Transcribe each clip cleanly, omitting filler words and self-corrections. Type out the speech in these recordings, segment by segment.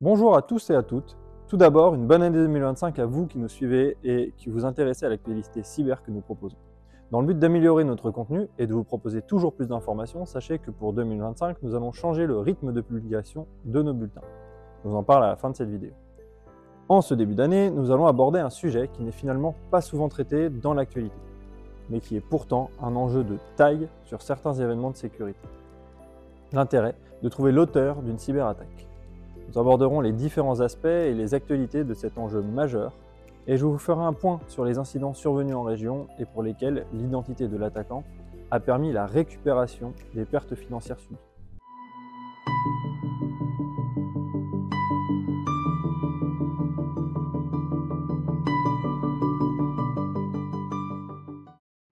Bonjour à tous et à toutes. Tout d'abord, une bonne année 2025 à vous qui nous suivez et qui vous intéressez à l'actualité cyber que nous proposons. Dans le but d'améliorer notre contenu et de vous proposer toujours plus d'informations, sachez que pour 2025, nous allons changer le rythme de publication de nos bulletins. Je vous en parle à la fin de cette vidéo. En ce début d'année, nous allons aborder un sujet qui n'est finalement pas souvent traité dans l'actualité, mais qui est pourtant un enjeu de taille sur certains événements de sécurité. L'intérêt de trouver l'auteur d'une cyberattaque. Nous aborderons les différents aspects et les actualités de cet enjeu majeur, et je vous ferai un point sur les incidents survenus en région et pour lesquels l'identité de l'attaquant a permis la récupération des pertes financières subies.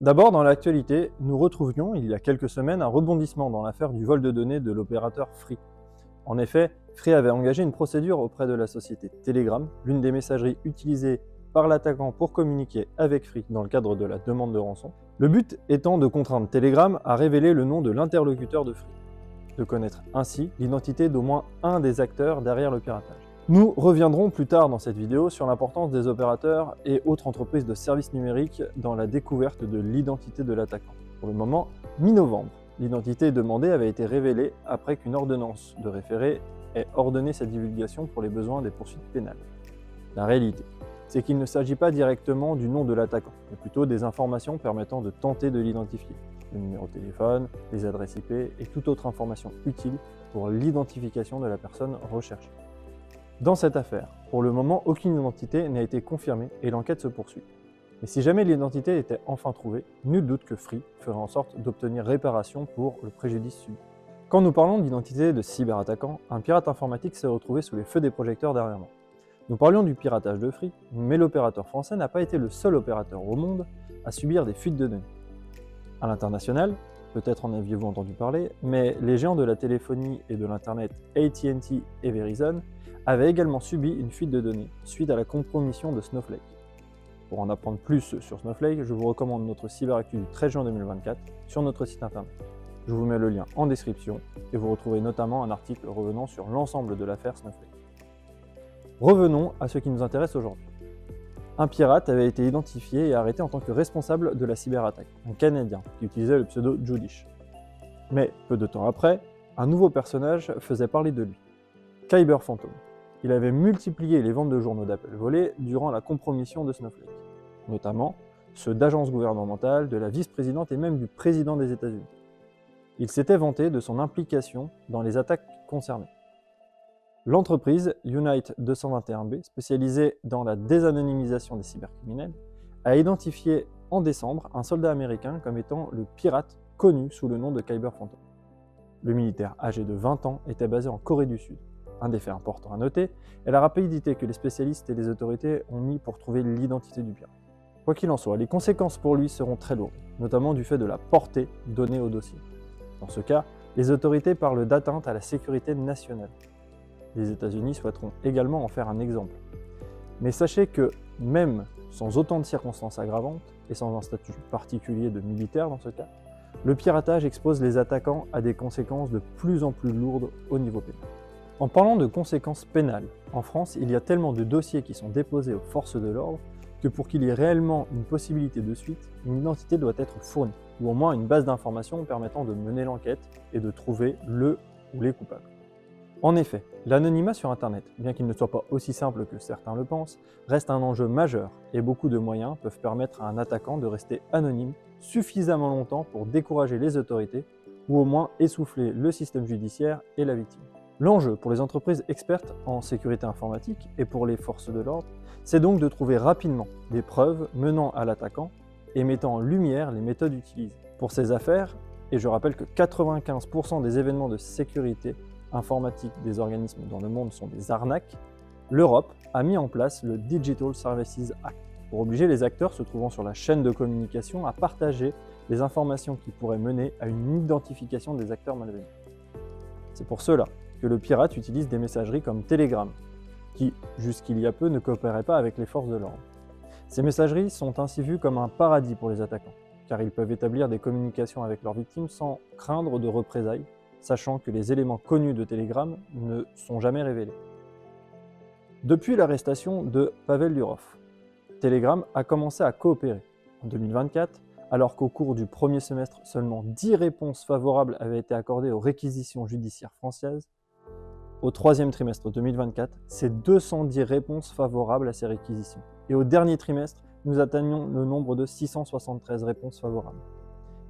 D'abord, dans l'actualité, nous retrouvions il y a quelques semaines un rebondissement dans l'affaire du vol de données de l'opérateur Free. En effet, Free avait engagé une procédure auprès de la société Telegram, l'une des messageries utilisées par l'attaquant pour communiquer avec Free dans le cadre de la demande de rançon. Le but étant de contraindre Telegram à révéler le nom de l'interlocuteur de Free, de connaître ainsi l'identité d'au moins un des acteurs derrière le piratage. Nous reviendrons plus tard dans cette vidéo sur l'importance des opérateurs et autres entreprises de services numériques dans la découverte de l'identité de l'attaquant. Pour le moment, mi-novembre, l'identité demandée avait été révélée après qu'une ordonnance de référé ait ordonné sa divulgation pour les besoins des poursuites pénales. La réalité, c'est qu'il ne s'agit pas directement du nom de l'attaquant, mais plutôt des informations permettant de tenter de l'identifier. Le numéro de téléphone, les adresses IP et toute autre information utile pour l'identification de la personne recherchée. Dans cette affaire, pour le moment, aucune identité n'a été confirmée et l'enquête se poursuit. Mais si jamais l'identité était enfin trouvée, nul doute que Free ferait en sorte d'obtenir réparation pour le préjudice subi. Quand nous parlons d'identité de cyberattaquant, un pirate informatique s'est retrouvé sous les feux des projecteurs dernièrement. Nous parlions du piratage de Free, mais l'opérateur français n'a pas été le seul opérateur au monde à subir des fuites de données. À l'international, peut-être en aviez-vous entendu parler, mais les géants de la téléphonie et de l'internet AT&T et Verizon avaient également subi une fuite de données suite à la compromission de Snowflake. Pour en apprendre plus sur Snowflake, je vous recommande notre Cyberactu du 13 juin 2024 sur notre site internet. Je vous mets le lien en description et vous retrouverez notamment un article revenant sur l'ensemble de l'affaire Snowflake. Revenons à ce qui nous intéresse aujourd'hui. Un pirate avait été identifié et arrêté en tant que responsable de la cyberattaque, un Canadien qui utilisait le pseudo Judish. Mais peu de temps après, un nouveau personnage faisait parler de lui, Kyber Phantom. Il avait multiplié les ventes de journaux d'appels volés durant la compromission de Snowflake, notamment ceux d'agences gouvernementales, de la vice-présidente et même du président des États-Unis. Il s'était vanté de son implication dans les attaques concernées. L'entreprise Unite 221B, spécialisée dans la désanonymisation des cybercriminels, a identifié en décembre un soldat américain comme étant le pirate connu sous le nom de Kyber Phantom. Le militaire âgé de 20 ans était basé en Corée du Sud. Un des faits importants à noter est la rapidité que les spécialistes et les autorités ont mis pour trouver l'identité du pirate. Quoi qu'il en soit, les conséquences pour lui seront très lourdes, notamment du fait de la portée donnée au dossier. Dans ce cas, les autorités parlent d'atteinte à la sécurité nationale. Les États-Unis souhaiteront également en faire un exemple. Mais sachez que, même sans autant de circonstances aggravantes, et sans un statut particulier de militaire dans ce cas, le piratage expose les attaquants à des conséquences de plus en plus lourdes au niveau pénal. En parlant de conséquences pénales, en France, il y a tellement de dossiers qui sont déposés aux forces de l'ordre que pour qu'il y ait réellement une possibilité de suite, une identité doit être fournie, ou au moins une base d'informations permettant de mener l'enquête et de trouver le ou les coupables. En effet, l'anonymat sur Internet, bien qu'il ne soit pas aussi simple que certains le pensent, reste un enjeu majeur et beaucoup de moyens peuvent permettre à un attaquant de rester anonyme suffisamment longtemps pour décourager les autorités ou au moins essouffler le système judiciaire et la victime. L'enjeu pour les entreprises expertes en sécurité informatique et pour les forces de l'ordre, c'est donc de trouver rapidement des preuves menant à l'attaquant et mettant en lumière les méthodes utilisées. Pour ces affaires, et je rappelle que 95% des événements de sécurité informatique des organismes dans le monde sont des arnaques, l'Europe a mis en place le Digital Services Act pour obliger les acteurs se trouvant sur la chaîne de communication à partager les informations qui pourraient mener à une identification des acteurs malveillants. C'est pour cela que le pirate utilise des messageries comme Telegram, qui, jusqu'il y a peu, ne coopéraient pas avec les forces de l'ordre. Ces messageries sont ainsi vues comme un paradis pour les attaquants, car ils peuvent établir des communications avec leurs victimes sans craindre de représailles, sachant que les éléments connus de Telegram ne sont jamais révélés. Depuis l'arrestation de Pavel Durov, Telegram a commencé à coopérer. En 2024, alors qu'au cours du premier semestre, seulement 10 réponses favorables avaient été accordées aux réquisitions judiciaires françaises, au troisième trimestre 2024, c'est 210 réponses favorables à ces réquisitions. Et au dernier trimestre, nous atteignons le nombre de 673 réponses favorables.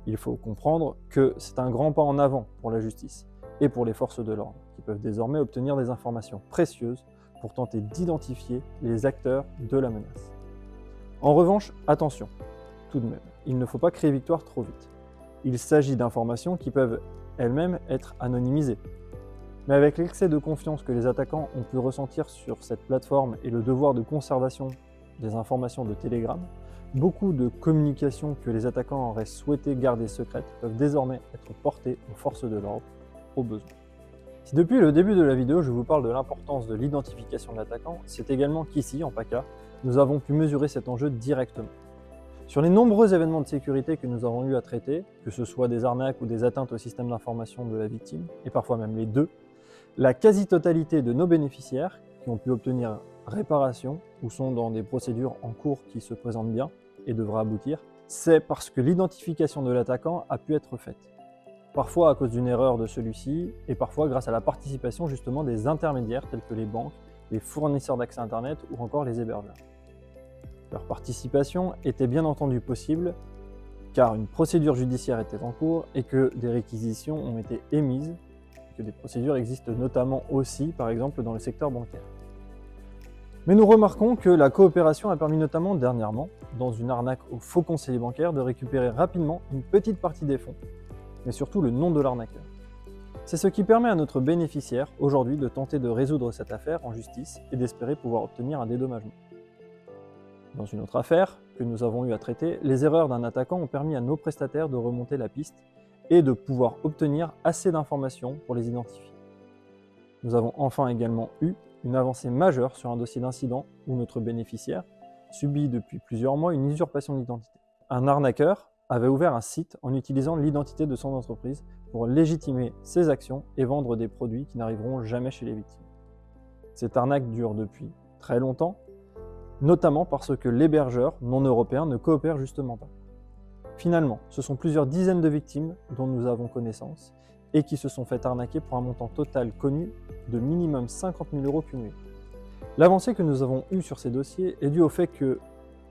Il faut comprendre que c'est un grand pas en avant pour la justice et pour les forces de l'ordre, qui peuvent désormais obtenir des informations précieuses pour tenter d'identifier les acteurs de la menace. En revanche, attention, tout de même, il ne faut pas crier victoire trop vite. Il s'agit d'informations qui peuvent elles-mêmes être anonymisées. Mais avec l'excès de confiance que les attaquants ont pu ressentir sur cette plateforme et le devoir de conservation des informations de Telegram, beaucoup de communications que les attaquants auraient souhaité garder secrètes peuvent désormais être portées aux forces de l'ordre au besoin. Si depuis le début de la vidéo je vous parle de l'importance de l'identification de l'attaquant, c'est également qu'ici, en PACA, nous avons pu mesurer cet enjeu directement. Sur les nombreux événements de sécurité que nous avons eu à traiter, que ce soit des arnaques ou des atteintes au système d'information de la victime, et parfois même les deux, la quasi-totalité de nos bénéficiaires qui ont pu obtenir réparation ou sont dans des procédures en cours qui se présentent bien et devraient aboutir, c'est parce que l'identification de l'attaquant a pu être faite. Parfois à cause d'une erreur de celui-ci et parfois grâce à la participation justement des intermédiaires tels que les banques, les fournisseurs d'accès Internet ou encore les hébergeurs. Leur participation était bien entendu possible car une procédure judiciaire était en cours et que des réquisitions ont été émises, que des procédures existent notamment aussi par exemple dans le secteur bancaire. Mais nous remarquons que la coopération a permis notamment dernièrement, dans une arnaque au faux conseiller bancaire, de récupérer rapidement une petite partie des fonds, mais surtout le nom de l'arnaqueur. C'est ce qui permet à notre bénéficiaire aujourd'hui de tenter de résoudre cette affaire en justice et d'espérer pouvoir obtenir un dédommagement. Dans une autre affaire que nous avons eu à traiter, les erreurs d'un attaquant ont permis à nos prestataires de remonter la piste et de pouvoir obtenir assez d'informations pour les identifier. Nous avons enfin également eu une avancée majeure sur un dossier d'incident où notre bénéficiaire subit depuis plusieurs mois une usurpation d'identité. Un arnaqueur avait ouvert un site en utilisant l'identité de son entreprise pour légitimer ses actions et vendre des produits qui n'arriveront jamais chez les victimes. Cette arnaque dure depuis très longtemps, notamment parce que l'hébergeur non européen ne coopère justement pas. Finalement, ce sont plusieurs dizaines de victimes dont nous avons connaissance et qui se sont fait arnaquer pour un montant total connu de minimum 50 000 € cumulés. L'avancée que nous avons eue sur ces dossiers est due au fait que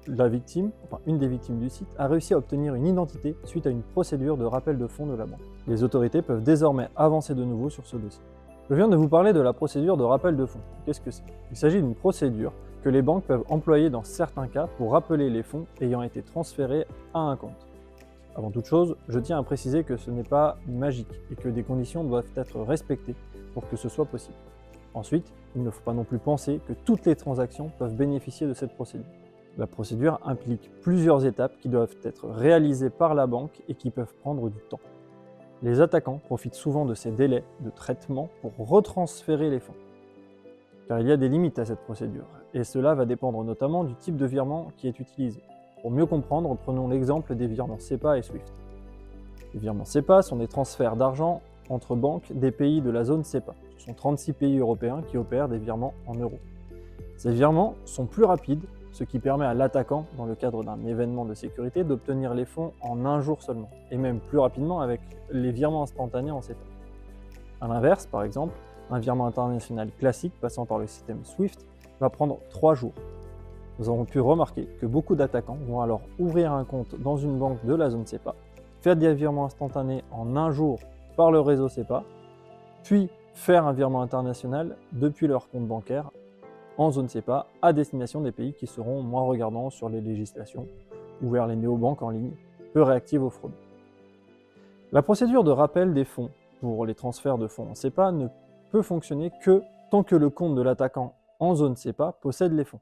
la victime, une des victimes du site, a réussi à obtenir une identité suite à une procédure de rappel de fonds de la banque. Les autorités peuvent désormais avancer de nouveau sur ce dossier. Je viens de vous parler de la procédure de rappel de fonds. Qu'est-ce que c'est? Il s'agit d'une procédure que les banques peuvent employer dans certains cas pour rappeler les fonds ayant été transférés à un compte. Avant toute chose, je tiens à préciser que ce n'est pas magique et que des conditions doivent être respectées pour que ce soit possible. Ensuite, il ne faut pas non plus penser que toutes les transactions peuvent bénéficier de cette procédure. La procédure implique plusieurs étapes qui doivent être réalisées par la banque et qui peuvent prendre du temps. Les attaquants profitent souvent de ces délais de traitement pour retransférer les fonds. Car il y a des limites à cette procédure, et cela va dépendre notamment du type de virement qui est utilisé. Pour mieux comprendre, prenons l'exemple des virements SEPA et SWIFT. Les virements SEPA sont des transferts d'argent entre banques des pays de la zone SEPA. Ce sont 36 pays européens qui opèrent des virements en euros. Ces virements sont plus rapides, ce qui permet à l'attaquant, dans le cadre d'un événement de sécurité, d'obtenir les fonds en un jour seulement, et même plus rapidement avec les virements instantanés en SEPA. A l'inverse, par exemple, un virement international classique passant par le système SWIFT va prendre 3 jours. Nous avons pu remarquer que beaucoup d'attaquants vont alors ouvrir un compte dans une banque de la zone SEPA, faire des virements instantanés en un jour par le réseau SEPA, puis faire un virement international depuis leur compte bancaire en zone SEPA à destination des pays qui seront moins regardants sur les législations ou vers les néobanques en ligne, peu réactives aux fraudes. La procédure de rappel des fonds pour les transferts de fonds en SEPA ne peut fonctionner que tant que le compte de l'attaquant en zone SEPA possède les fonds.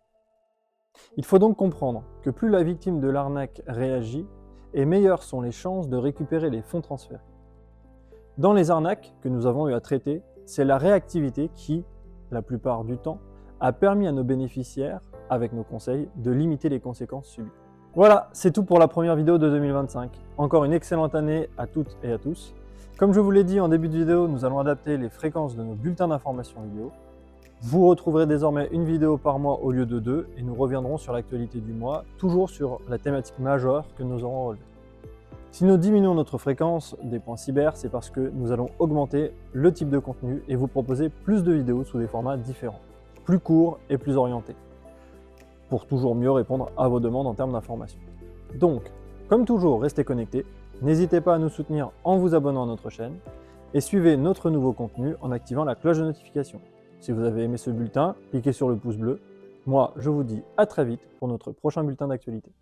Il faut donc comprendre que plus la victime de l'arnaque réagit, et meilleures sont les chances de récupérer les fonds transférés. Dans les arnaques que nous avons eu à traiter, c'est la réactivité qui, la plupart du temps, a permis à nos bénéficiaires, avec nos conseils, de limiter les conséquences subies. Voilà, c'est tout pour la première vidéo de 2025. Encore une excellente année à toutes et à tous. Comme je vous l'ai dit en début de vidéo, nous allons adapter les fréquences de nos bulletins d'information vidéo. Vous retrouverez désormais une vidéo par mois au lieu de 2 et nous reviendrons sur l'actualité du mois, toujours sur la thématique majeure que nous aurons relevée. Si nous diminuons notre fréquence des points cyber, c'est parce que nous allons augmenter le type de contenu et vous proposer plus de vidéos sous des formats différents, plus courts et plus orientés, pour toujours mieux répondre à vos demandes en termes d'information. Donc, comme toujours, restez connectés, n'hésitez pas à nous soutenir en vous abonnant à notre chaîne et suivez notre nouveau contenu en activant la cloche de notification. Si vous avez aimé ce bulletin, cliquez sur le pouce bleu. Moi, je vous dis à très vite pour notre prochain bulletin d'actualité.